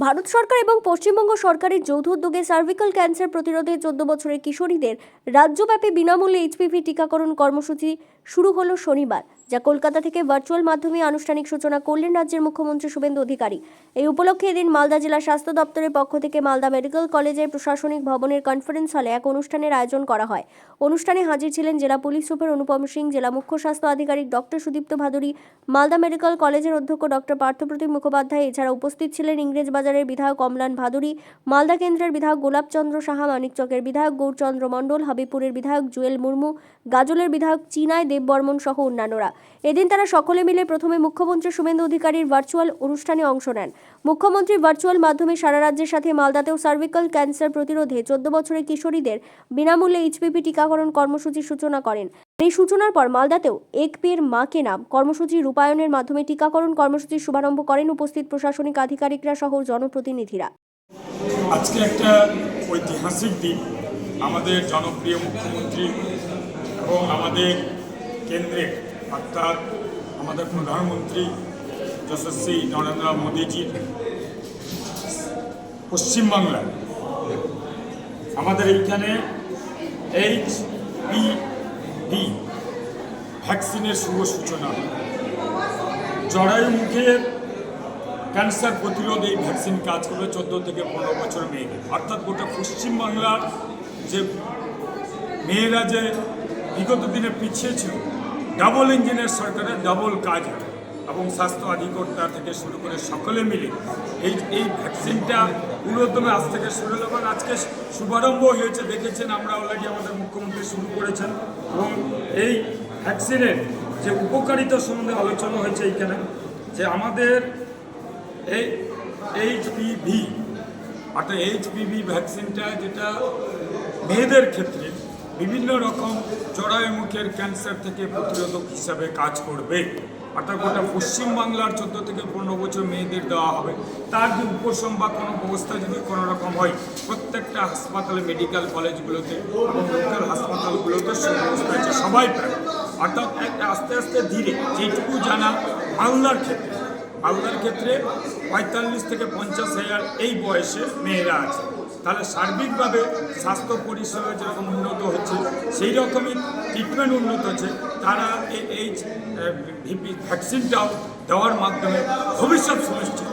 ভারত সরকার এবং পশ্চিমবঙ্গ সরকারের যৌথ উদ্যোগে সার্ভিক্যাল ক্যান্সার প্রতিরোধে 14 বছরের কিশোরীদের রাজ্যব্যাপী বিনামূল্যে এইচপিভি টিকাকরণ কর্মসূচি শুরু হলো শনিবার, যা কলকাতা থেকে ভার্চুয়াল মাধ্যমে আনুষ্ঠানিক সূচনা করলেন রাজ্যের মুখ্যমন্ত্রী শুভেন্দু অধিকারী। এই উপলক্ষে এদিন মালদা জেলা স্বাস্থ্য দপ্তরের পক্ষ থেকে মালদা মেডিকেল কলেজের প্রশাসনিক ভবনের কনফারেন্স হলে এক অনুষ্ঠানের আয়োজন করা হয়। অনুষ্ঠানে হাজির ছিলেন জেলা পুলিশ সুপার অনুপম সিং, জেলা মুখ্য স্বাস্থ্য আধিকারিক ডক্টর সুদীপ্ত ভাদুরী, মালদা মেডিকেল কলেজের অধ্যক্ষ ডক্টর পার্থপ্রতিম মুখোপাধ্যায়। এছাড়া উপস্থিত ছিলেন ইংরেজবাজারের বিধায়ক অম্লান ভাদুরী, মালদা কেন্দ্রের বিধায়ক গোলাপচন্দ্র সাহা, মানিকচকের বিধায়ক গৌরচন্দ্র মণ্ডল, হাবিবপুরের বিধায়ক জুয়েল মুর্মু, গাজলের বিধায়ক চিনাই দেববর্মন সহ অন্যান্যরা। এদিন তারা সকলে মিলে প্রথমে মুখ্যমন্ত্রী শুভেন্দু অধিকারীর ভার্চুয়াল অনুষ্ঠানে অংশ নেন। মুখ্যমন্ত্রী ভার্চুয়াল মাধ্যমে সারা রাজ্যের সাথে মালদাতেও সার্ভিক্যাল ক্যান্সার প্রতিরোধে 14 বছরের কিশোরীদের বিনামূল্যে এইচপিভি টিকাকরণ কর্মসূচির সূচনা করেন। এই সূচনার পর মালদাতেও এক পের মা কে নাম কর্মসূচি রূপায়ণের মাধ্যমে টিকাকরণ কর্মসূচির শুভারম্ভ করেন উপস্থিত প্রশাসনিক আধিকারিকরা সহ জনপ্রতিনিধিরা। আজকে একটা ঐতিহাসিক দিন। আমাদের জনপ্রিয় মুখ্যমন্ত্রী এবং আমাদের কেন্দ্রের অর্থাৎ আমাদের প্রধানমন্ত্রী যশস্বী নরেন্দ্র মোদীজির পশ্চিমবাংলায় আমাদের এইখানে HPV ভ্যাকসিনের শুভ সূচনা। জরায়ু মুখের ক্যান্সার প্রতিরোধ এই ভ্যাকসিন কাজ করবে 14 থেকে 15 বছর মেয়েদের, অর্থাৎ গোটা পশ্চিমবাংলার যে মেয়েরা যে বিগত দিনে পিছিয়ে ছিল, ডাবল ইঞ্জিনের সরকারের ডাবল কাজ হবে এবং স্বাস্থ্য অধিকর্তা থেকে শুরু করে সকলে মিলে এই ভ্যাকসিনটা পুরোদমে আজ থেকে শুরু হলো এবং আজকে শুভারম্ভ হয়েছে। দেখেছেন আমরা অলরেডি আমাদের মুখ্যমন্ত্রী শুরু করেছেন এবং এই ভ্যাকসিনের যে উপকারিতা সম্বন্ধে আলোচনা হয়েছে এইখানে, যে আমাদের এই HPV অর্থাৎ HPV ভ্যাকসিনটা যেটা মেয়েদের ক্ষেত্রে বিভিন্ন রকম জরায়ু মুখের ক্যান্সার থেকে প্রতিরোধক হিসাবে কাজ করবে, অর্থাৎ গোটা পশ্চিমবাংলার 14 থেকে 15 বছর মেয়েদের দেওয়া হবে। তার যে উপশম বা কোনো ব্যবস্থা যদি কোনো রকম হয়, প্রত্যেকটা হাসপাতালে, মেডিকেল কলেজগুলোতে এবং লোকাল হাসপাতালগুলোতে সুব্যবস্থা আছে, সবাই পাবে। অর্থাৎ আস্তে আস্তে ধীরে, যেটুকু জানা মালদার ক্ষেত্রে 45 থেকে 50 হাজার এই বয়সে মেয়েরা আছে। তাহলে সার্বিকভাবে স্বাস্থ্য পরিষেবা যেরকম উন্নত হচ্ছে, সেই রকমই ট্রিটমেন্ট উন্নত হচ্ছে। তারা এই ভ্যাকসিনটাও দেওয়ার মাধ্যমে ভবিষ্যৎ সুনিশ্চিত